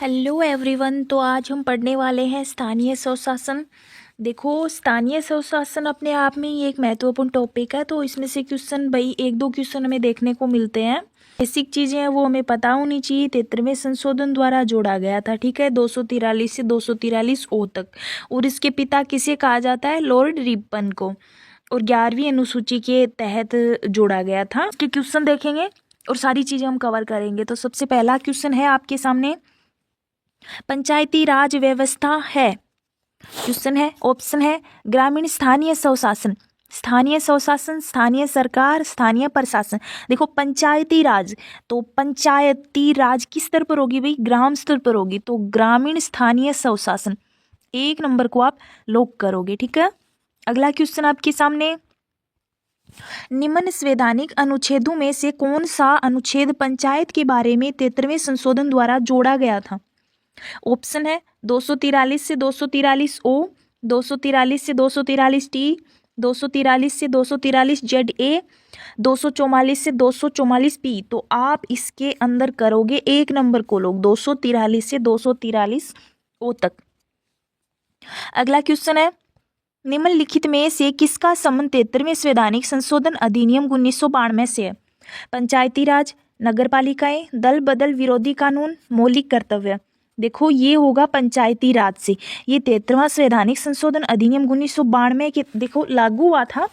Hello everyone. तो आज हम पढ़ने वाले हैं स्थानीय स्वशासन। देखो, स्थानीय स्वशासन अपने आप में ही एक महत्वपूर्ण टॉपिक है। तो इसमें से क्वेश्चन भाई एक दो क्वेश्चन हमें देखने को मिलते हैं। बेसिक चीज़ें हैं वो हमें पता होनी चाहिए। 73वें संशोधन द्वारा जोड़ा गया था, ठीक है, 243 से 243 ओ तक। और इसके पिता किसे कहा जाता है? लॉर्ड रिपन को। और 11वीं अनुसूची के तहत जोड़ा गया था। इसके क्वेश्चन देखेंगे और सारी चीज़ें हम कवर करेंगे। तो सबसे पहला क्वेश्चन है आपके सामने, पंचायती राज व्यवस्था है। क्वेश्चन है, ऑप्शन है ग्रामीण स्थानीय स्वशासन, स्थानीय स्वशासन, स्थानीय सरकार, स्थानीय प्रशासन। देखो, पंचायती राज, तो पंचायती राज किस स्तर पर होगी भाई? ग्राम स्तर पर होगी। तो ग्रामीण स्थानीय स्वशासन, एक नंबर को आप लॉक करोगे, ठीक है। अगला क्वेश्चन आपके सामने, निम्न संवैधानिक अनुच्छेदों में से कौन सा अनुच्छेद पंचायत के बारे में 73वें संशोधन द्वारा जोड़ा गया था? ऑप्शन है 243 से 243 ओ, 243 से 243 टी, 243 से 243 जेड ए, 244 से 244 पी। तो आप इसके अंदर करोगे एक नंबर को लोग, 243 से 243 ओ तक। अगला क्वेश्चन है, निम्नलिखित में से किसका संबंध 73वें संवैधानिक संशोधन अधिनियम 1992 से है? पंचायती राज, नगर पालिकाएं, दल बदल विरोधी कानून, मौलिक कर्तव्य। देखो, ये होगा पंचायती राज से। ये 73वां संवैधानिक संशोधन अधिनियम 1992 के देखो लागू हुआ था।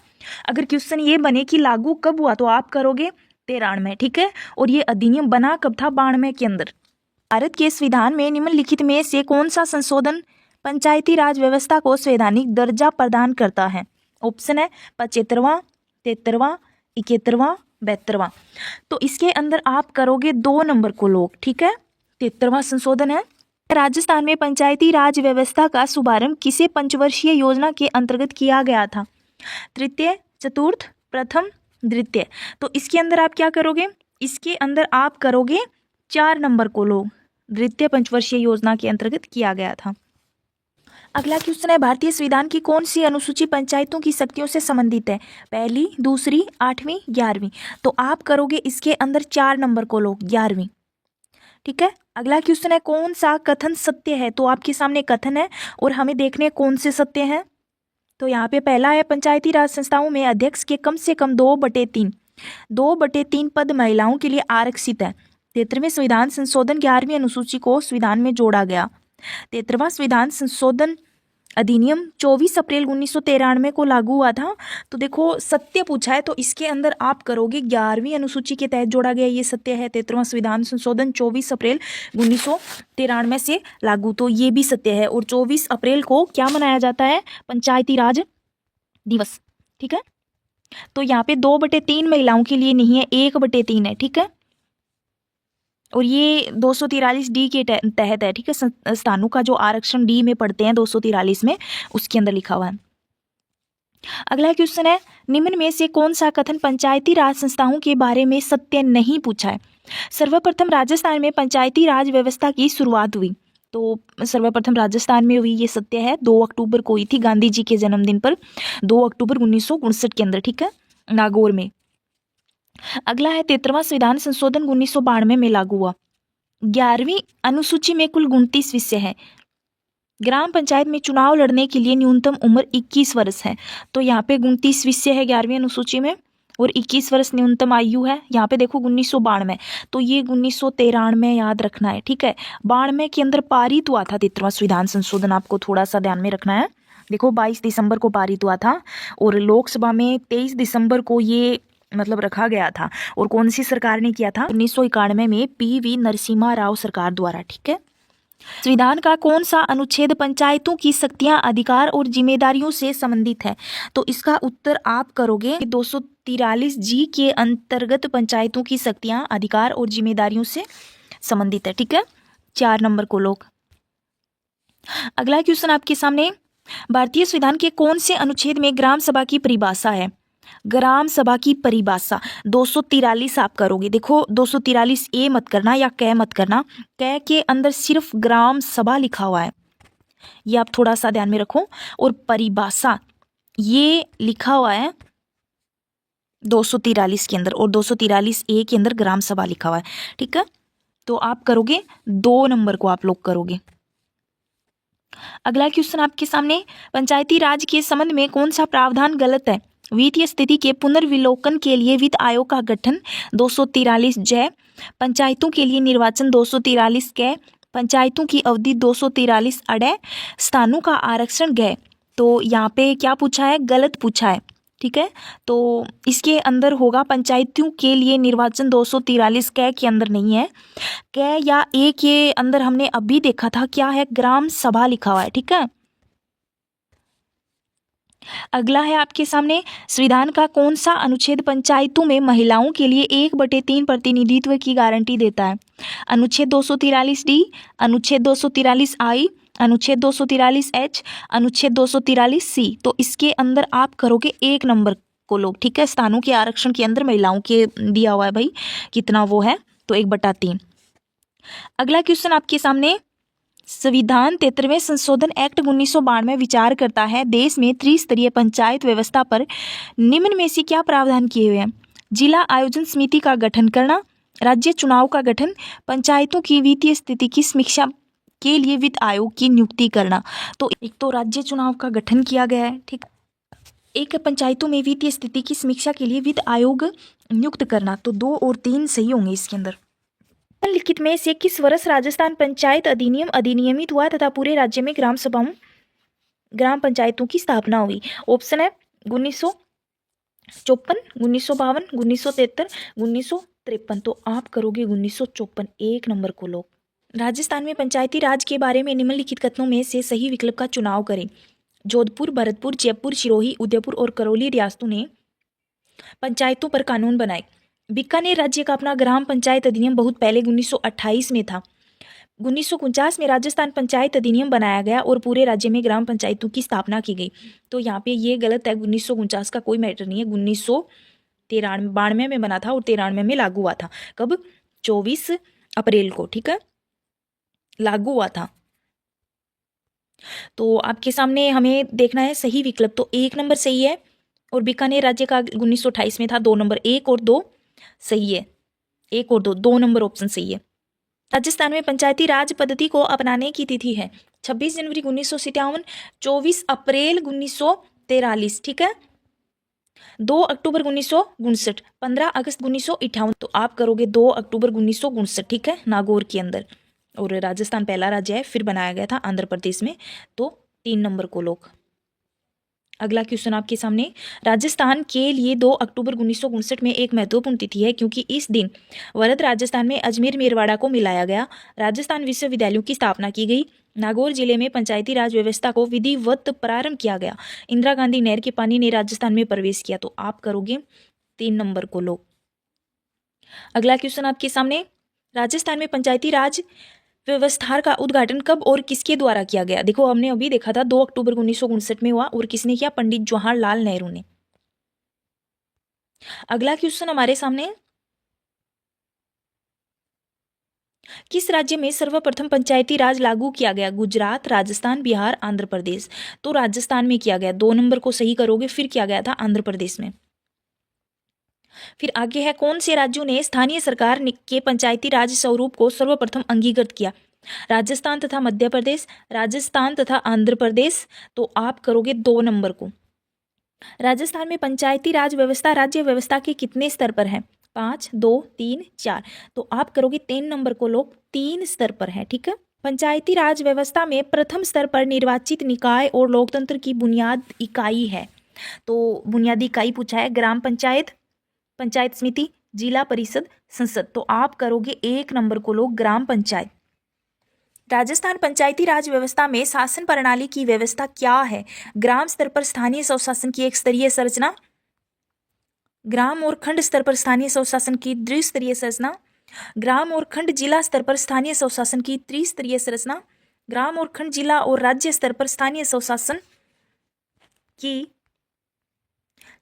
अगर क्वेश्चन ये बने कि लागू कब हुआ, तो आप करोगे 93, ठीक है। और ये अधिनियम बना कब था? 92 के अंदर। भारत के संविधान में निम्नलिखित में से कौन सा संशोधन पंचायती राज व्यवस्था को संवैधानिक दर्जा प्रदान करता है? ऑप्शन है 75वां, 73वां, 71वां, 72वां। तो इसके अंदर आप करोगे दो नंबर को लोग, ठीक है। 73वां संशोधन है। राजस्थान में पंचायती राज व्यवस्था का शुभारंभ किसे पंचवर्षीय योजना के अंतर्गत किया गया था? तृतीय, चतुर्थ, प्रथम, द्वितीय। तो इसके अंदर आप क्या करोगे? इसके अंदर आप करोगे 4 नंबर को लोग, द्वितीय पंचवर्षीय योजना के अंतर्गत किया गया था। अगला क्वेश्चन है, भारतीय संविधान की कौन सी अनुसूची पंचायतों की शक्तियों से संबंधित है? पहली, दूसरी, 8वीं, 11वीं। तो आप करोगे इसके अंदर 4 नंबर को लोग, 11वीं, ठीक है। अगला क्वेश्चन है, कौन सा कथन सत्य है? तो आपके सामने कथन है और हमें देखने कौन से सत्य हैं। तो यहाँ पे पहला है, पंचायती राज संस्थाओं में अध्यक्ष के कम से कम 2/3 पद महिलाओं के लिए आरक्षित है। 73वें संविधान संशोधन 11वीं अनुसूची को संविधान में जोड़ा गया। 73वां संविधान संशोधन अधिनियम 24 अप्रैल 1993 को लागू हुआ था। तो देखो, सत्य पूछा है तो इसके अंदर आप करोगे 11वीं अनुसूची के तहत जोड़ा गया, ये सत्य है। 73वां संविधान संशोधन 24 अप्रैल 1993 से लागू, तो ये भी सत्य है। और 24 अप्रैल को क्या मनाया जाता है? पंचायती राज दिवस, ठीक है। तो यहाँ पे 2/3 महिलाओं के लिए नहीं है, 1/3 है, ठीक है। और ये 243 डी के तहत है, ठीक है। स्थानों का जो आरक्षण डी में पढ़ते हैं 243 में, उसके अंदर लिखा हुआ है। अगला क्वेश्चन है, निम्न में से कौन सा कथन पंचायती राज संस्थाओं के बारे में सत्य नहीं पूछा है? सर्वप्रथम राजस्थान में पंचायती राज व्यवस्था की शुरुआत हुई। तो सर्वप्रथम राजस्थान में हुई, ये सत्य है। 2 अक्टूबर को हुई थी, गांधी जी के जन्मदिन पर, 2 अक्टूबर 1959 के अंदर, ठीक है, नागौर में। अगला है, 73वां संविधान संशोधन 1992 में लागू हुआ। 11वीं अनुसूची में कुल 29 विषय है। ग्राम पंचायत में चुनाव लड़ने के लिए न्यूनतम उम्र 21 वर्ष है। तो यहाँ पे 29 विषय है 11वीं अनुसूची में, और 21 वर्ष न्यूनतम आयु है। यहाँ पे देखो 1992, तो ये 1993 याद रखना है, ठीक है। 92 के अंदर पारित हुआ था 73वां संविधान संशोधन, आपको थोड़ा सा ध्यान में रखना है। देखो, 22 दिसंबर को पारित हुआ था और लोकसभा में 23 दिसंबर को ये मतलब रखा गया था। और कौन सी सरकार ने किया था? 1991 में PV नरसिम्हा राव सरकार द्वारा, ठीक है। संविधान का कौन सा अनुच्छेद पंचायतों की शक्तियां, अधिकार और जिम्मेदारियों से संबंधित है? तो इसका उत्तर आप करोगे 243 जी के अंतर्गत पंचायतों की शक्तियां, अधिकार और जिम्मेदारियों से संबंधित है, ठीक है। 4 नंबर को लोग। अगला क्वेश्चन आपके सामने, भारतीय संविधान के कौन से अनुच्छेद में ग्राम सभा की परिभाषा है? ग्राम सभा की परिभाषा 243 आप करोगे। देखो, 243 ए मत करना या क मत करना, क के अंदर सिर्फ ग्राम सभा लिखा हुआ है, ये आप थोड़ा सा ध्यान में रखो। और परिभाषा ये लिखा हुआ है 243 के अंदर, और 243 ए के अंदर ग्राम सभा लिखा हुआ है, ठीक है। तो आप करोगे 2 नंबर को आप लोग करोगे। अगला क्वेश्चन आपके सामने, पंचायती राज के संबंध में कौन सा प्रावधान गलत है? वित्तीय स्थिति के पुनर्विलोकन के लिए वित्त आयोग का गठन 243 जय, पंचायतों के लिए निर्वाचन 243 कै, पंचायतों की अवधि 243 अड़े, स्थानों का आरक्षण गए। तो यहाँ पे क्या पूछा है? गलत पूछा है, ठीक है। तो इसके अंदर होगा पंचायतों के लिए निर्वाचन 243 कै के अंदर नहीं है। कै या ए के अंदर हमने अभी देखा था क्या है? ग्राम सभा लिखा हुआ है, ठीक है। अगला है आपके सामने, संविधान का कौन सा अनुच्छेद पंचायतों में महिलाओं के लिए 1/3 प्रतिनिधित्व की गारंटी देता है? अनुच्छेद 243 डी, अनुच्छेद 243 आई, अनुच्छेद 243 एच, अनुच्छेद 243 सी। तो इसके अंदर आप करोगे 1 नंबर को लोग, ठीक है। स्थानों के आरक्षण के अंदर महिलाओं के दिया हुआ है भाई, कितना वो है, तो 1/3। अगला क्वेश्चन आपके सामने, संविधान 73वें संशोधन एक्ट 1992 विचार करता है देश में त्रिस्तरीय पंचायत व्यवस्था पर निम्न में से क्या प्रावधान किए हुए हैं? जिला आयोजन समिति का गठन करना, राज्य चुनाव का गठन, पंचायतों की वित्तीय स्थिति की समीक्षा के लिए वित्त आयोग की नियुक्ति करना। तो एक तो राज्य चुनाव का गठन किया गया है, ठीक। एक पंचायतों में वित्तीय स्थिति की समीक्षा के लिए वित्त आयोग नियुक्त करना। तो 2 और 3 सही होंगे इसके अंदर। निम्नलिखित में से किस वर्ष राजस्थान पंचायत अधिनियम अधिनियमित हुआ तथा पूरे राज्य में ग्राम सभाओं ग्राम पंचायतों की स्थापना हुई? ऑप्शन है 1954, 1952, 1973, 1953। तो आप करोगे 1954, 1 नंबर को लोग। राजस्थान में पंचायती राज के बारे में निम्नलिखित कथनों में से सही विकल्प का चुनाव करें। जोधपुर, भरतपुर, जयपुर, सिरोही, उदयपुर और करौली रियासतों ने पंचायतों पर कानून बनाए। बीकानेर राज्य का अपना ग्राम पंचायत अधिनियम बहुत पहले 1928 में था। 1949 में राजस्थान पंचायत अधिनियम बनाया गया और पूरे राज्य में ग्राम पंचायतों की स्थापना की गई। तो यहाँ पे ये गलत है, 1949 का कोई मैटर नहीं है। 1992 में बना था और 93 में लागू हुआ था। कब? 24 अप्रैल को, ठीक है, लागू हुआ था। तो आपके सामने हमें देखना है सही विकल्प। तो 1 नंबर सही है और बीकानेर राज्य का 1928 में था। 2 नंबर, 1 और 2 सही है। 1 और 2 नंबर ऑप्शन सही है। राजस्थान में पंचायती राज पद्धति को अपनाने की तिथि है 26 जनवरी 1957, 24 अप्रैल 1943, ठीक है, 2 अक्टूबर 1959, 15 अगस्त 1958। तो आप करोगे 2 अक्टूबर 1959, ठीक है, नागौर के अंदर। और राजस्थान पहला राज्य है, फिर बनाया गया था आंध्र प्रदेश में। तो 3 नंबर को लोग। अगला क्वेश्चन आपके सामने, राजस्थान के लिए 2 अक्टूबर 1959 में एक महत्वपूर्ण तिथि है क्योंकि इस दिन वरद राजस्थान में अजमेर मेरवाड़ा को मिलाया गया, राजस्थान विश्वविद्यालयों की स्थापना की गई, नागौर जिले में पंचायती राज व्यवस्था को विधिवत प्रारंभ किया गया, इंदिरा गांधी नहर के पानी ने राजस्थान में प्रवेश किया। तो आप करोगे 3 नंबर को लोग। अगला क्वेश्चन आपके सामने, राजस्थान में पंचायती राज व्यवस्था का उद्घाटन कब और किसके द्वारा किया गया? देखो हमने अभी देखा था 2 अक्टूबर 1959 में हुआ और किसने किया? पंडित जवाहरलाल नेहरू ने। अगला क्वेश्चन हमारे सामने, किस राज्य में सर्वप्रथम पंचायती राज लागू किया गया? गुजरात, राजस्थान, बिहार, आंध्र प्रदेश। तो राजस्थान में किया गया। 2 नंबर को सही करोगे। फिर किया गया था आंध्र प्रदेश में। फिर आगे है, कौन से राज्यों ने स्थानीय सरकार के पंचायती राज स्वरूप को सर्वप्रथम अंगीकृत किया? राजस्थान तथा मध्य प्रदेश, राजस्थान तथा आंध्र प्रदेश। तो आप करोगे 2 नंबर को। राजस्थान में पंचायती राज व्यवस्था राज्य व्यवस्था के कितने स्तर पर है? 5, 2, 3, 4। तो आप करोगे 3 नंबर को लोग, 3 स्तर पर है, ठीक है। पंचायती राज व्यवस्था में प्रथम स्तर पर निर्वाचित निकाय और लोकतंत्र की बुनियाद इकाई है। तो बुनियादी इकाई पूछा है, ग्राम पंचायत, पंचायत समिति, जिला परिषद, संसद। तो आप करोगे 1 नंबर को लोग, ग्राम पंचायत। राजस्थान पंचायती राज व्यवस्था में शासन प्रणाली की व्यवस्था क्या है? ग्राम स्तर पर स्थानीय स्वशासन की एक स्तरीय संरचना, ग्राम और खंड स्तर पर स्थानीय स्वशासन की द्विस्तरीय संरचना, ग्राम और खंड जिला स्तर पर स्थानीय स्वशासन की त्रिस्तरीय संरचना, ग्राम और खंड जिला और राज्य स्तर पर स्थानीय स्वशासन की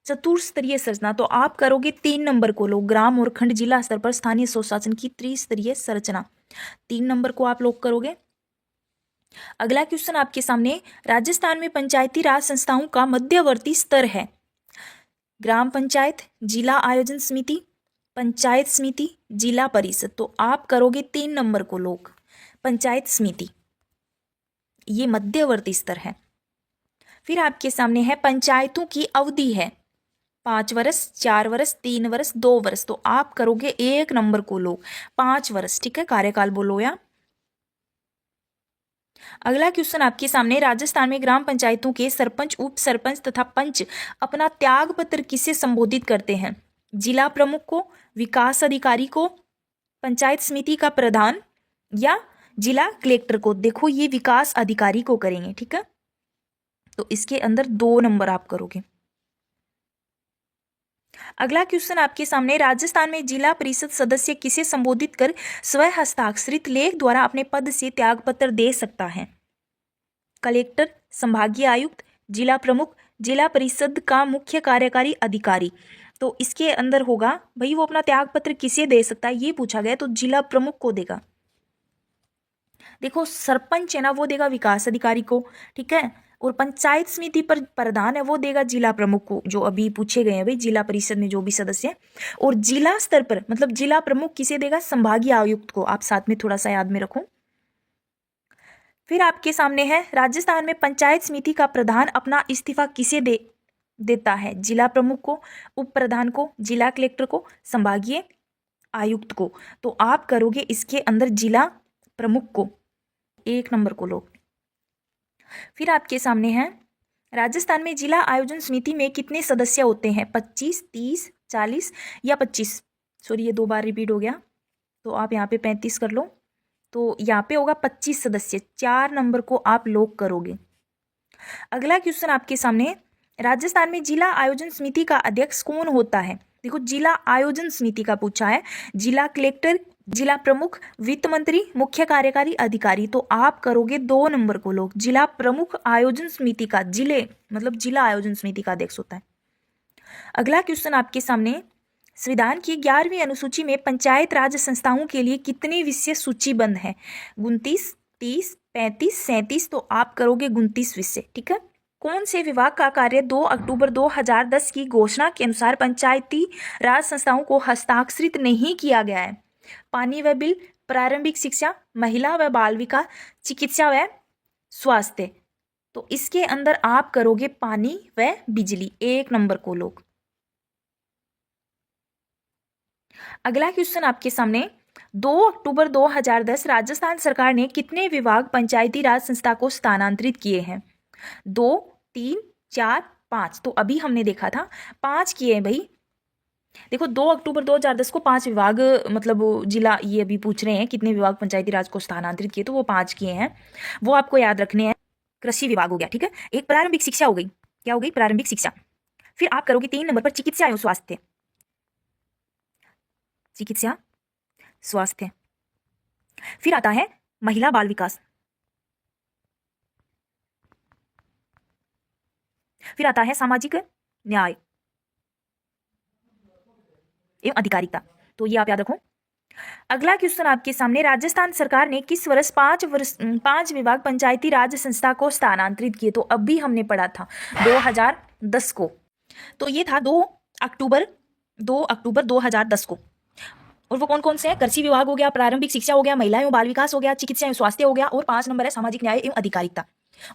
चतुस्तरीय संरचना। तो आप करोगे 3 नंबर को लोग, ग्राम और खंड जिला स्तर पर स्थानीय स्वशासन की त्रिस्तरीय संरचना। 3 नंबर को आप लोग करोगे। अगला क्वेश्चन आपके सामने, राजस्थान में पंचायती राज संस्थाओं का मध्यवर्ती स्तर है? ग्राम पंचायत, जिला आयोजन समिति, पंचायत समिति, जिला परिषद, तो आप करोगे 3 नंबर को लोग। पंचायत समिति ये मध्यवर्ती स्तर है। फिर आपके सामने है पंचायतों की अवधि है 5 वर्ष, 4 वर्ष, 3 वर्ष, 2 वर्ष, तो आप करोगे 1 नंबर को लोग 5 वर्ष, ठीक है, कार्यकाल बोलो या। अगला क्वेश्चन आपके सामने, राजस्थान में ग्राम पंचायतों के सरपंच, उप सरपंच तथा पंच अपना त्याग पत्र किसे संबोधित करते हैं? जिला प्रमुख को, विकास अधिकारी को, पंचायत समिति का प्रधान या जिला कलेक्टर को? देखो ये विकास अधिकारी को करेंगे, ठीक है, तो इसके अंदर 2 नंबर आप करोगे। अगला क्वेश्चन आपके सामने, राजस्थान में जिला परिषद सदस्य किसे संबोधित कर स्व हस्ताक्षरित लेख द्वारा अपने पद से त्याग पत्र दे सकता है? कलेक्टर, संभागीय आयुक्त, जिला प्रमुख, जिला परिषद का मुख्य कार्यकारी अधिकारी। तो इसके अंदर होगा भाई वो अपना त्याग पत्र किसे दे सकता है, ये पूछा गया, तो जिला प्रमुख को देगा। देखो सरपंच है ना वो देगा विकास अधिकारी को, ठीक है, और पंचायत समिति पर प्रधान है वो देगा जिला प्रमुख को, जो अभी पूछे गए हैं भाई जिला परिषद में जो भी सदस्य है। और जिला स्तर पर मतलब जिला प्रमुख किसे देगा? संभागीय आयुक्त को। आप साथ में थोड़ा सा याद में रखो। फिर आपके सामने है, राजस्थान में पंचायत समिति का प्रधान अपना इस्तीफा किसे देता है? जिला प्रमुख को, उप प्रधान को, जिला कलेक्टर को, संभागीय आयुक्त को। तो आप करोगे इसके अंदर जिला प्रमुख को, 1 नंबर को लोग। फिर आपके सामने है, राजस्थान में जिला आयोजन समिति में कितने सदस्य होते हैं? 25, 30, 40 या 25? सॉरी ये 2 बार रिपीट हो गया, तो आप यहाँ पे 35 कर लो, तो यहाँ पे होगा 25 सदस्य। 4 नंबर को आप लोग करोगे। अगला क्वेश्चन आपके सामने, राजस्थान में जिला आयोजन समिति का अध्यक्ष कौन होता है? देखो जिला आयोजन समिति का पूछा है, जिला कलेक्टर, जिला प्रमुख, वित्त मंत्री, मुख्य कार्यकारी अधिकारी। तो आप करोगे 2 नंबर को लोग। जिला प्रमुख आयोजन समिति का, जिले मतलब जिला आयोजन समिति का अध्यक्ष होता है। अगला क्वेश्चन आपके सामने, संविधान की 11वीं अनुसूची में पंचायत राज संस्थाओं के लिए कितने विषय सूचीबद्ध हैं? 29, 30, 35, 37। तो आप करोगे 29 विषय, ठीक है। कौन से विभाग का कार्य 2 अक्टूबर 2010 की घोषणा के अनुसार पंचायती राज संस्थाओं को हस्ताक्षरित नहीं किया गया है? पानी व बिल, प्रारंभिक शिक्षा, महिला व बाल विकास, चिकित्सा व स्वास्थ्य। तो इसके अंदर आप करोगे पानी व बिजली, 1 नंबर को लोग। अगला क्वेश्चन आपके सामने, 2 अक्टूबर 2010 राजस्थान सरकार ने कितने विभाग पंचायती राज संस्था को स्थानांतरित किए हैं? 2, 3, 4, 5। तो अभी हमने देखा था 5 किए हैं भाई। देखो 2 अक्टूबर 2010 को 5 विभाग मतलब जिला, ये अभी पूछ रहे हैं कितने विभाग पंचायती राज को स्थानांतरित किए, तो वो 5 किए हैं, वो आपको याद रखने हैं। कृषि विभाग हो गया, ठीक है। एक प्रारंभिक शिक्षा हो गई, क्या हो गई? प्रारंभिक शिक्षा। फिर आप करोगे 3 नंबर पर चिकित्सा एवं स्वास्थ्य, चिकित्सा स्वास्थ्य। फिर आता है महिला बाल विकास, फिर आता है सामाजिक न्याय एवं अधिकारिता। तो ये आप याद रखो। अगला क्वेश्चन आपके सामने, राजस्थान सरकार ने किस वर्ष 5 विभाग पंचायती राज संस्था को स्थानांतरित किए? तो अभी हमने पढ़ा था 2010 को, तो ये था 2 अक्टूबर 2010 को। और वो कौन कौन से हैं? कृषि विभाग हो गया, प्रारंभिक शिक्षा हो गया, महिला एवं बाल विकास हो गया, चिकित्सा एवं स्वास्थ्य हो गया, और 5 नंबर है सामाजिक न्याय एवं अधिकारिता।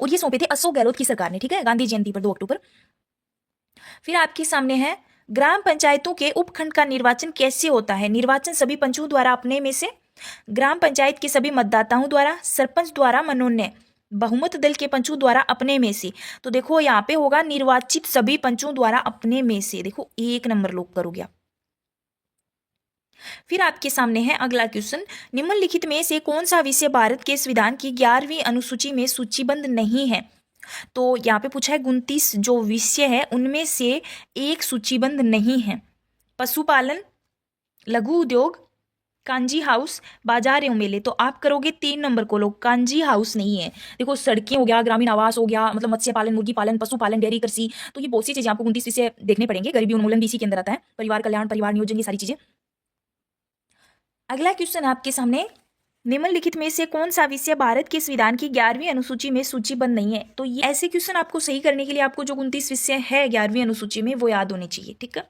और ये सौंपे थे अशोक गहलोत की सरकार ने, ठीक है, गांधी जयंती पर 2 अक्टूबर। फिर आपके सामने है, ग्राम पंचायतों के उपखंड का निर्वाचन कैसे होता है? निर्वाचन सभी पंचों द्वारा अपने में से, ग्राम पंचायत के सभी मतदाताओं द्वारा, सरपंच द्वारा मनोनयन, बहुमत दल के पंचों द्वारा अपने में से। तो देखो यहाँ पे होगा निर्वाचित सभी पंचों द्वारा अपने में से। देखो 1 नंबर लोग करोगे आप। फिर आपके सामने है अगला क्वेश्चन, निम्नलिखित में से कौन सा विषय भारत के संविधान की 11वीं अनुसूची में सूचीबद्ध नहीं है? तो यहाँ पे पूछा है 29 जो विषय है उनमें से एक सूचीबद्ध नहीं है। पशुपालन, लघु उद्योग, कांजी हाउस, बाजार एवं मेले। तो आप करोगे 3 नंबर को लोग। कांजी हाउस नहीं है। देखो सड़कें हो गया, ग्रामीण आवास हो गया, मतलब मत्स्य पालन, मुर्गी पालन, पशुपालन, डेयरी कृषि, तो ये बहुत सी चीजें आपको 29 विषय देखने पड़ेंगे। गरीबी उन्मूलन भी इसी के अंदर आता है, परिवार कल्याण, परिवार नियोजन, ये सारी चीजें। अगला क्वेश्चन आपके सामने, निम्नलिखित में से कौन सा विषय भारत के संविधान की 11वीं अनुसूची में सूचीबद्ध नहीं है? तो ये ऐसे क्वेश्चन आपको सही करने के लिए आपको जो 29 विषय है 11वीं अनुसूची में वो याद होने चाहिए, ठीक है।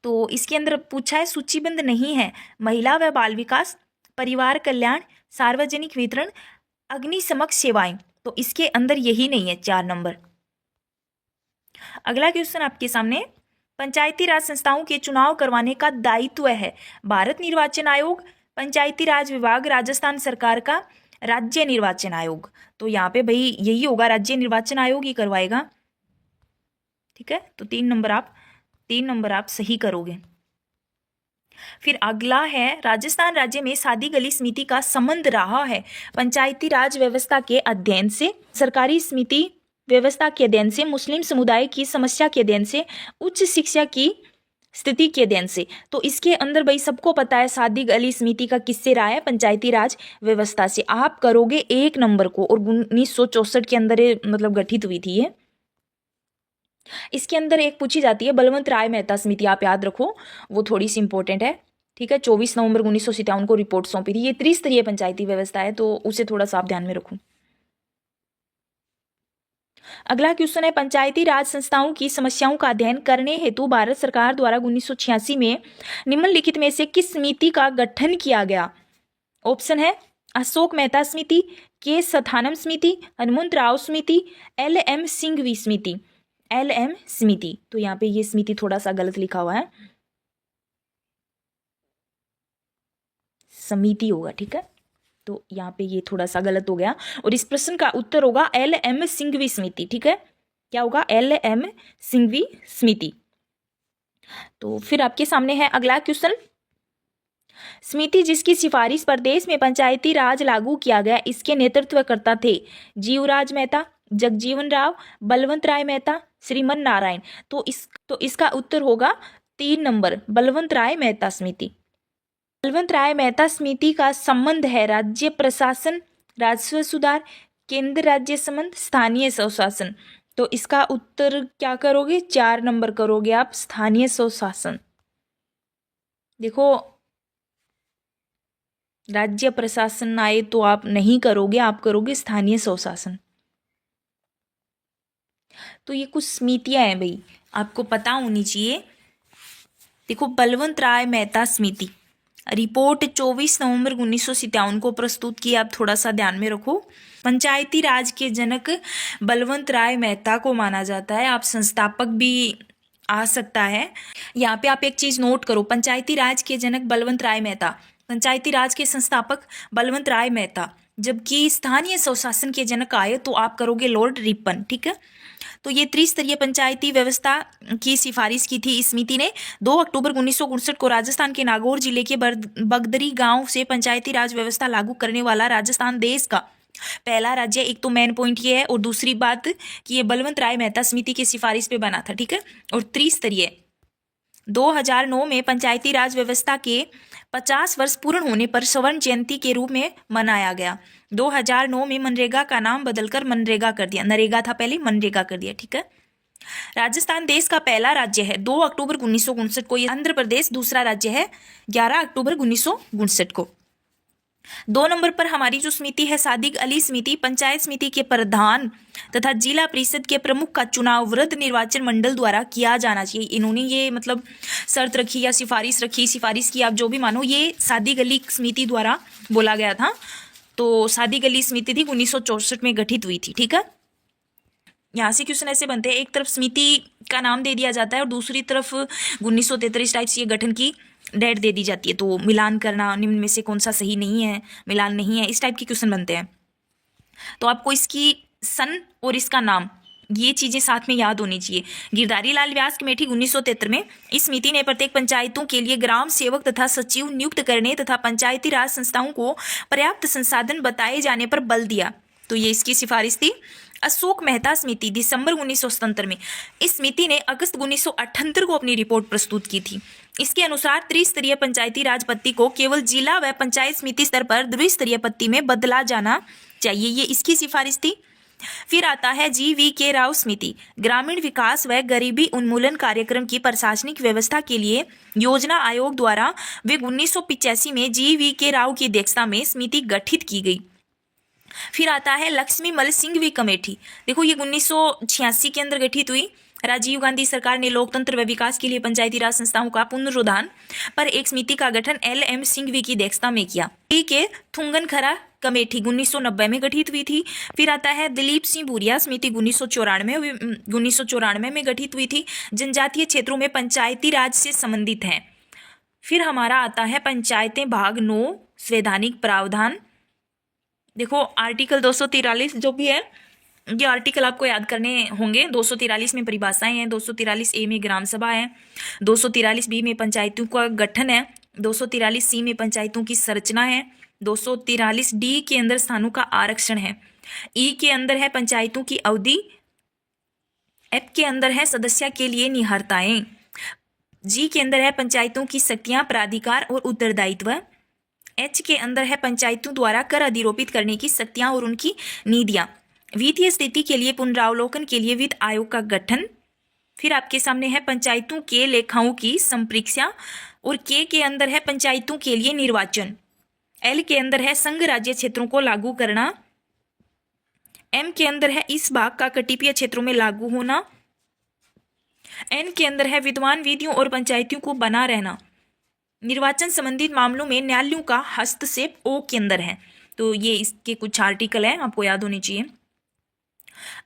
तो इसके अंदर पूछा है सूचीबद्ध नहीं है महिला व बाल विकास, परिवार कल्याण, सार्वजनिक वितरण, अग्निशमन सेवाएं। तो इसके अंदर यही नहीं है 4 नंबर। अगला क्वेश्चन आपके सामने, पंचायती राज संस्थाओं के चुनाव करवाने का दायित्व है भारत निर्वाचन आयोग, पंचायती राज विभाग, राजस्थान सरकार का, राज्य निर्वाचन आयोग। तो यहाँ पे भाई यही होगा, राज्य निर्वाचन आयोग ही करवाएगा। ठीक है, तो 3 नंबर आप सही करोगे। फिर अगला है, राजस्थान राज्य में सादी गली समिति का संबंध रहा है पंचायती राज व्यवस्था के अध्ययन से, सरकारी समिति व्यवस्था के अध्ययन से, मुस्लिम समुदाय की समस्या के अध्ययन से, उच्च शिक्षा की स्थिति के अध्ययन से। तो इसके अंदर भाई सबको पता है सादी गली समिति का किससे रहा है, पंचायती राज व्यवस्था से। आप करोगे 1 नंबर को, और 1964 के अंदर मतलब गठित हुई थी ये। इसके अंदर एक पूछी जाती है बलवंत राय मेहता समिति, आप याद रखो, वो थोड़ी सी इंपॉर्टेंट है। ठीक है, 24 नवंबर 1957 को रिपोर्ट सौंपी थी। ये त्रिस्तरीय पंचायती व्यवस्था है, तो उसे थोड़ा सा आप ध्यान में रखो। अगला क्वेश्चन है, पंचायती राज संस्थाओं की समस्याओं का अध्ययन करने हेतु भारत सरकार द्वारा 1986 में निम्नलिखित में से किस समिति का गठन किया गया? ऑप्शन है अशोक मेहता समिति, के सथानम समिति, हनुमंत राव समिति, LM सिंघवी समिति। LM समिति, तो यहाँ पे ये समिति थोड़ा सा गलत लिखा हुआ है, समिति होगा। ठीक है, तो यहाँ पे ये थोड़ा सा गलत हो गया, और इस प्रश्न का उत्तर होगा LM सिंघवी समिति। ठीक है, क्या होगा? LM सिंघवी समिति। तो फिर आपके सामने है अगला क्वेश्चन, समिति जिसकी सिफारिश पर देश में पंचायती राज लागू किया गया, इसके नेतृत्वकर्ता थे जीवराज मेहता, जगजीवन राव, बलवंत राय मेहता, श्रीमन नारायण। तो इसका उत्तर होगा 3 नंबर, बलवंत राय मेहता समिति। बलवंत राय मेहता समिति का संबंध है राज्य प्रशासन, राजस्व सुधार, केंद्र राज्य संबंध, स्थानीय स्वशासन। तो इसका उत्तर क्या करोगे? 4 नंबर करोगे आप, स्थानीय स्वशासन। देखो राज्य प्रशासन आए तो आप नहीं करोगे, आप करोगे स्थानीय स्वशासन। तो ये कुछ समितियां हैं भाई, आपको पता होनी चाहिए। देखो बलवंत राय मेहता समिति, रिपोर्ट 24 नवंबर 1957 को प्रस्तुत की, आप थोड़ा सा ध्यान में रखो। पंचायती राज के जनक बलवंत राय मेहता को माना जाता है, आप संस्थापक भी आ सकता है। यहाँ पे आप एक चीज नोट करो, पंचायती राज के जनक बलवंत राय मेहता, पंचायती राज के संस्थापक बलवंत राय मेहता, जबकि स्थानीय स्वशासन के जनक आए तो आप करोगे लॉर्ड रिपन। ठीक है, तो ये त्रिस्तरीय पंचायती व्यवस्था की सिफारिश की थी इस समिति ने। 2 अक्टूबर 1959 को राजस्थान के नागौर जिले के बगदरी गांव से पंचायती राज व्यवस्था लागू करने वाला राजस्थान देश का पहला राज्य। एक तो मेन पॉइंट ये है, और दूसरी बात कि ये बलवंत राय मेहता समिति की सिफारिश पे बना था। ठीक है, और त्रिस्तरीय 2009 में पंचायती राज व्यवस्था के 50 वर्ष पूर्ण होने पर स्वर्ण जयंती के रूप में मनाया गया। 2009 में मनरेगा का नाम बदलकर मनरेगा कर दिया, नरेगा था पहले, मनरेगा कर दिया। ठीक है, राजस्थान देश का पहला राज्य है 2 अक्टूबर 1959 को। ये आंध्र प्रदेश दूसरा राज्य है 11 अक्टूबर 1959 को। 2 नंबर पर हमारी जो समिति है सादिक अली समिति, पंचायत समिति के प्रधान तथा जिला परिषद के प्रमुख का चुनाव वृद्ध निर्वाचन मंडल द्वारा किया जाना चाहिए। इन्होंने ये मतलब शर्त रखी या सिफारिश की, आप जो भी मानो, ये सादिक अली समिति द्वारा बोला गया था। तो सादिक अली समिति थी 1964 में गठित हुई थी। ठीक है, यहाँ से क्वेश्चन ऐसे बनते हैं, एक तरफ समिति का नाम दे दिया जाता है और दूसरी तरफ 1933 टाइप से ये गठन की डेट दे दी जाती है। तो मिलान करना, निम्न में से कौन सा सही नहीं है, मिलान नहीं है, इस टाइप के क्वेश्चन बनते हैं। तो आपको इसकी सन और इसका नाम, ये चीजें साथ में याद होनी चाहिए। गिरधारी लाल व्यास कमेटी 1973 में इस समिति ने प्रत्येक पंचायतों के लिए ग्राम सेवक तथा सचिव नियुक्त करने तथा पंचायती राज संस्थाओं को पर्याप्त संसाधन बताए जाने पर बल दिया। तो ये इसकी सिफारिश थी। अशोक मेहता समिति, दिसंबर 1977 में इस समिति ने अगस्त 1978 को अपनी रिपोर्ट प्रस्तुत की थी। इसके अनुसार त्रिस्तरीय पंचायती राज पद्धति को केवल जिला व पंचायत समिति स्तर पर द्विस्तरीय पद्धति में बदला जाना चाहिए, ये इसकी सिफारिश थी। फिर आता है GV.K. राव समिति, ग्रामीण विकास व गरीबी उन्मूलन कार्यक्रम की प्रशासनिक व्यवस्था के लिए योजना आयोग द्वारा वे 1985 में GV.K. राव की अध्यक्षता में समिति गठित की गई। फिर आता है लक्ष्मी मल सिंघवी कमेटी, देखो ये 1986 के अंदर गठित हुई। राजीव गांधी सरकार ने लोकतंत्र व विकास के लिए पंचायती राज संस्थाओं का पुनरुद्धार पर एक समिति का गठन LM सिंघवी की अध्यक्षता में किया। के थुंगनखरा कमेटी 1990 में गठित हुई थी। फिर आता है दिलीप सिंह भूरिया समिति 1994 में गठित हुई थी। जनजातीय क्षेत्रों में पंचायती राज से संबंधित है। फिर हमारा आता है पंचायतें भाग 9 संवैधानिक प्रावधान। देखो आर्टिकल 243 जो भी है, ये आर्टिकल आपको याद करने होंगे। 243 में परिभाषाएं हैं, 243A में ग्राम सभा है, 243B में पंचायतों का गठन है, 243C में पंचायतों की संरचना है, 243D के अंदर स्थानों का आरक्षण है, E के अंदर है पंचायतों की अवधि, F के अंदर है सदस्य के लिए निहरताएं, G के अंदर है पंचायतों की शक्तियां, प्राधिकार और उत्तरदायित्व, H के अंदर है पंचायतों द्वारा कर अधिरोपित करने की शक्तियां और उनकी नीतियां, वित्तीय स्थिति के लिए पुनरावलोकन के लिए वित्त आयोग का गठन। फिर आपके सामने है पंचायतों के लेखाओं की संप्रेक्षा, और K के अंदर है पंचायतों के लिए निर्वाचन, L के अंदर है संघ राज्य क्षेत्रों को लागू करना, M के अंदर है इस भाग का कटिपीय क्षेत्रों में लागू होना, N के अंदर है विद्वान विधियों और पंचायतों को बना रहना, निर्वाचन संबंधित मामलों में न्यायालयों का हस्तक्षेप O के अंदर है। तो ये इसके कुछ आर्टिकल हैं, आपको याद होने चाहिए।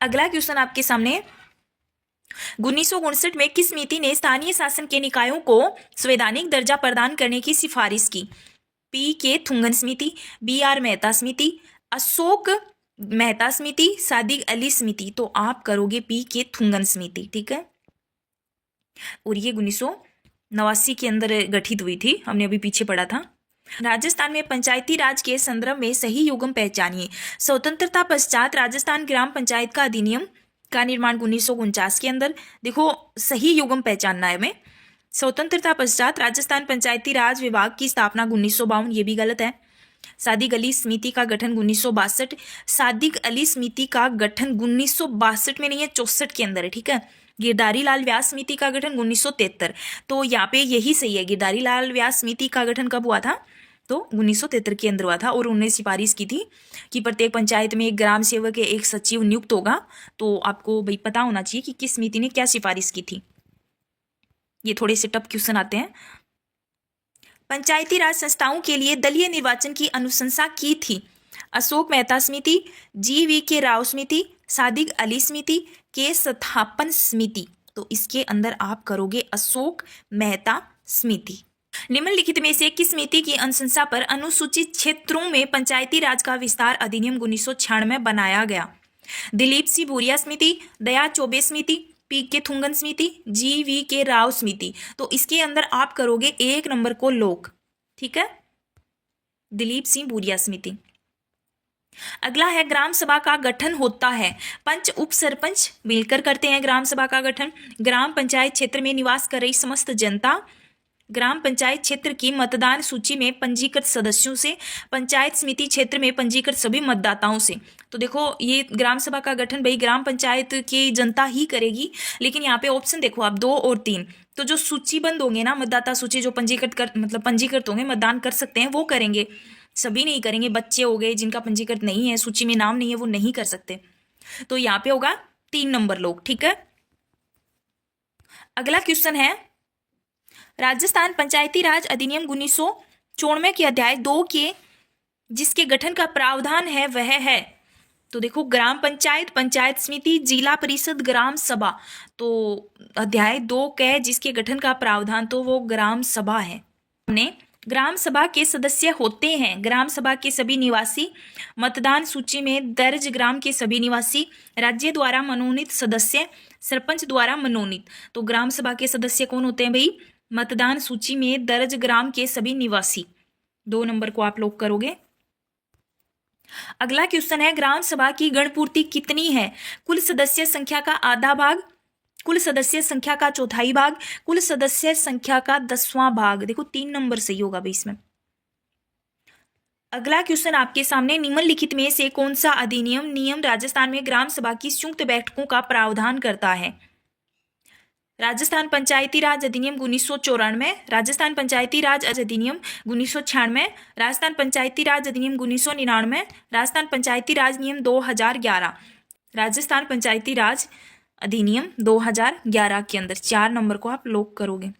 अगला क्वेश्चन आपके सामने, 1959 में किस समिति ने स्थानीय शासन के निकायों को संवैधानिक दर्जा प्रदान करने की सिफारिश की? के थुंगन समिति, BR मेहता समिति, अशोक मेहता समिति, सादिक अली समिति। तो आप करोगे के थुंगन समिति, ठीक है। और ये 1989 के अंदर गठित हुई थी, हमने अभी पीछे पढ़ा था। राजस्थान में पंचायती राज के संदर्भ में सही युग्म पहचानिए। स्वतंत्रता पश्चात राजस्थान ग्राम पंचायत का अधिनियम का निर्माण 1949 के अंदर। देखो सही युग्म पहचानना है हमें। स्वतंत्रता पश्चात राजस्थान पंचायती राज विभाग की स्थापना 1952, ये भी गलत है। सादिक अली समिति का गठन 1962, सादिक अली समिति का गठन 1962 में नहीं है, 64 के अंदर है, ठीक है। गिरधारी लाल व्यास समिति का गठन 1973, तो यहाँ पे यही सही है। गिरधारी लाल व्यास समिति का गठन कब हुआ था? तो 1973 के अंदर हुआ था, और उन्होंने सिफारिश की थी कि प्रत्येक पंचायत में एक ग्राम सेवक या एक सचिव नियुक्त होगा। तो आपको भाई पता होना चाहिए कि किस समिति ने क्या सिफारिश की थी। ये थोड़े से टफ क्वेश्चन आते हैं। पंचायती राज संस्थाओं के लिए दलीय निर्वाचन की अनुशंसा की थी अशोक मेहता समिति, GV राव समिति, सादिक अली समिति, के स्थापन समिति। तो इसके अंदर आप करोगे अशोक मेहता समिति। निम्नलिखित में से किस समिति की अनुशंसा पर अनुसूचित क्षेत्रों में पंचायती राज का विस्तार अधिनियम 1996 में बनाया गया? दिलीप सिंह भूरिया समिति, दया चौबे समिति, के थुंगन समिति, GV राव समिति। तो इसके अंदर आप करोगे 1 नंबर को लोक, ठीक है, दिलीप सिंह भूरिया समिति। अगला है ग्राम सभा का गठन होता है। पंच उप सरपंच मिलकर करते हैं ग्राम सभा का गठन। ग्राम पंचायत क्षेत्र में निवास कर रही समस्त जनता, ग्राम पंचायत क्षेत्र की मतदान सूची में पंजीकृत सदस्यों से, पंचायत समिति क्षेत्र में पंजीकृत सभी मतदाताओं से। तो देखो ये ग्राम सभा का गठन भाई ग्राम पंचायत की जनता ही करेगी, लेकिन यहाँ पे ऑप्शन देखो आप 2 और 3। तो जो सूचीबद्ध होंगे ना, मतदाता सूची जो पंजीकृत होंगे, मतदान कर सकते हैं, वो करेंगे, सभी नहीं करेंगे। बच्चे हो गए जिनका पंजीकृत नहीं है, सूची में नाम नहीं है, वो नहीं कर सकते। तो यहाँ पे होगा 3 नंबर लोग, ठीक है। अगला क्वेश्चन है, राजस्थान पंचायती राज अधिनियम 1994 के अध्याय 2 के जिसके गठन का प्रावधान है वह है, तो देखो ग्राम पंचायत, पंचायत समिति, जिला परिषद, ग्राम सभा। तो अध्याय 2 के जिसके गठन का प्रावधान तो वो ग्राम सभा है। हमने ग्राम सभा के सदस्य होते हैं ग्राम सभा के सभी निवासी, मतदान सूची में दर्ज ग्राम के सभी निवासी, राज्य द्वारा मनोनीत सदस्य, सरपंच द्वारा मनोनीत। तो ग्राम सभा के सदस्य कौन होते हैं भाई? मतदान सूची में दर्ज ग्राम के सभी निवासी। 2 नंबर को आप लोग करोगे। अगला क्वेश्चन है, ग्राम सभा की गणपूर्ति कितनी है? कुल सदस्य संख्या का आधा भाग, कुल सदस्य संख्या का चौथाई भाग, कुल सदस्य संख्या का 10वां भाग। देखो 3 नंबर सही होगा भाई इसमें। अगला क्वेश्चन आपके सामने, निम्नलिखित में से कौन सा अधिनियम नियम राजस्थान में ग्राम सभा की संयुक्त बैठकों का प्रावधान करता है? राजस्थान पंचायती राज अधिनियम 1994, राजस्थान पंचायती राज अधिनियम 1996, राजस्थान पंचायती राज अधिनियम 1999, राजस्थान पंचायती राज नियम 2011। राजस्थान पंचायती राज अधिनियम 2011 के अंदर 4 नंबर को आप लॉक करोगे।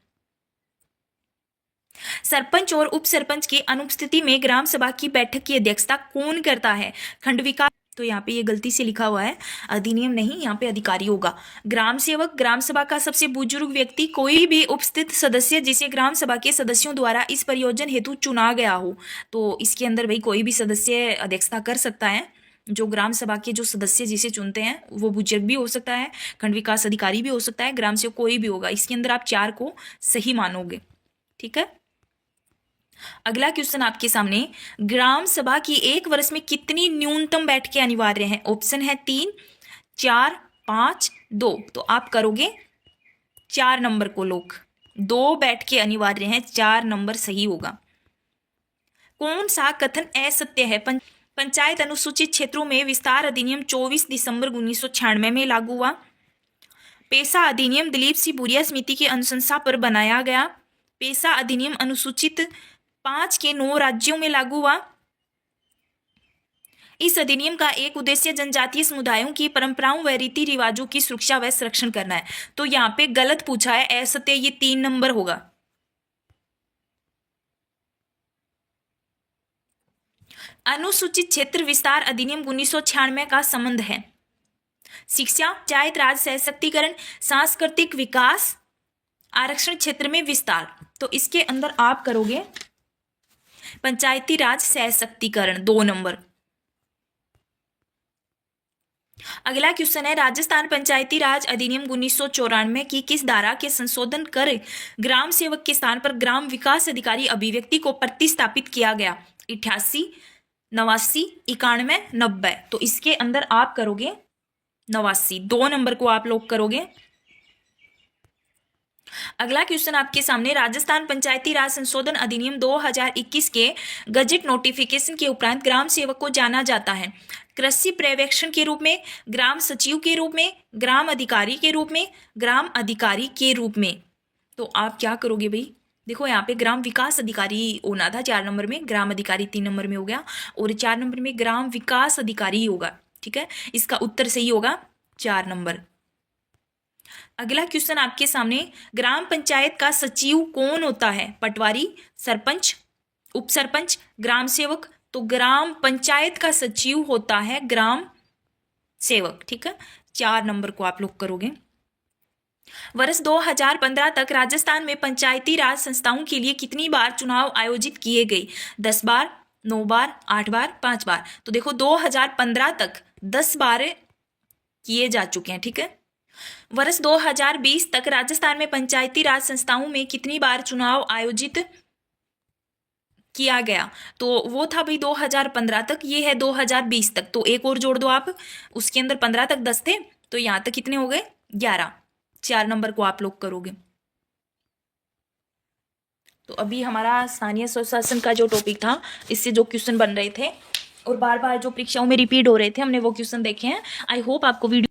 सरपंच और उप सरपंच की अनुपस्थिति में ग्राम सभा की बैठक की अध्यक्षता कौन करता है? खंड विकास, तो यहाँ पे ये गलती से लिखा हुआ है, अधिनियम नहीं, यहाँ पे अधिकारी होगा। ग्राम सेवक, ग्राम सभा का सबसे बुजुर्ग व्यक्ति, कोई भी उपस्थित सदस्य जिसे ग्राम सभा के सदस्यों द्वारा इस प्रयोजन हेतु चुना गया हो। तो इसके अंदर भाई कोई भी सदस्य अध्यक्षता कर सकता है। जो ग्राम सभा के जो सदस्य जिसे चुनते हैं वो बुजुर्ग भी हो सकता है, खंड विकास अधिकारी भी हो सकता है, ग्राम सेवक कोई भी होगा। इसके अंदर आप 4 को सही मानोगे। ठीक है। अगला क्वेश्चन आपके सामने, ग्राम सभा की एक वर्ष में कितनी न्यूनतम बैठकें अनिवार्य हैं? ऑप्शन है 3, 4, 5, 2। तो आप करोगे 4 नंबर को लॉक। 2 बैठकें अनिवार्य हैं, 4 नंबर सही होगा। कौन सा कथन असत्य है? पंचायत अनुसूचित क्षेत्रों में विस्तार अधिनियम 24 दिसंबर 1996 में लागू हुआ। पेशा अधिनियम दिलीप सिंह भूरिया समिति की अनुशंसा पर बनाया गया। पेशा अधिनियम अनुसूचित 5 के 9 राज्यों में लागू हुआ। इस अधिनियम का एक उद्देश्य जनजातीय समुदायों की परंपराओं व रीति रिवाजों की सुरक्षा व संरक्षण करना है। तो यहाँ पे गलत पूछा है, असत्य, ये 3 नंबर होगा। अनुसूचित क्षेत्र विस्तार अधिनियम 1996 का संबंध है शिक्षा, पंचायत राज सशक्तिकरण, सांस्कृतिक विकास, आरक्षण क्षेत्र में विस्तार। तो इसके अंदर आप करोगे पंचायती राज सशक्तिकरण, 2 नंबर। अगला क्वेश्चन है, राजस्थान पंचायती राज अधिनियम 1994 की किस धारा के संशोधन कर ग्राम सेवक के स्थान पर ग्राम विकास अधिकारी अभिव्यक्ति को प्रतिस्थापित किया गया? 88, 89, 91, 90। तो इसके अंदर आप करोगे 89, 2 नंबर को आप लॉक करोगे। अगला क्वेश्चन आपके सामने, राजस्थान पंचायती राज संशोधन अधिनियम 2021 के गजट नोटिफिकेशन के उपरांत ग्राम सेवक को जाना जाता है कृषि पर्यवेक्षण के रूप में, ग्राम सचिव के रूप में, ग्राम अधिकारी के रूप में, ग्राम अधिकारी के रूप में। तो आप क्या करोगे भाई? देखो यहाँ पे ग्राम विकास अधिकारी होना था 4 नंबर में, ग्राम अधिकारी 3 नंबर में हो गया, और 4 नंबर में ग्राम विकास अधिकारी होगा। ठीक है, इसका उत्तर सही होगा 4 नंबर। अगला क्वेश्चन आपके सामने, ग्राम पंचायत का सचिव कौन होता है? पटवारी, सरपंच, उप सरपंच, ग्राम सेवक? तो ग्राम पंचायत का सचिव होता है ग्राम सेवक। ठीक है, 4 नंबर को आप लोग करोगे। वर्ष 2015 तक राजस्थान में पंचायती राज संस्थाओं के लिए कितनी बार चुनाव आयोजित किए गए? 10 बार, 9 बार, 8 बार, 5 बार। तो देखो 2015 तक 10 बार किए जा चुके हैं। ठीक है, वर्ष 2020 तक राजस्थान में पंचायती राज संस्थाओं में कितनी बार चुनाव आयोजित किया गया? तो वो था भाई 2015 तक, ये है 2020 तक। तो एक और जोड़ दो आप, उसके अंदर 15 तक 10 थे, तो यहां तक कितने हो गए? 11। 4 नंबर को आप लोग करोगे। तो अभी हमारा स्थानीय स्वशासन का जो टॉपिक था, इससे जो क्वेश्चन बन रहे थे और बार बार जो परीक्षाओं में रिपीट हो रहे थे, हमने वो क्वेश्चन देखे हैं। आई होप आपको वीडियो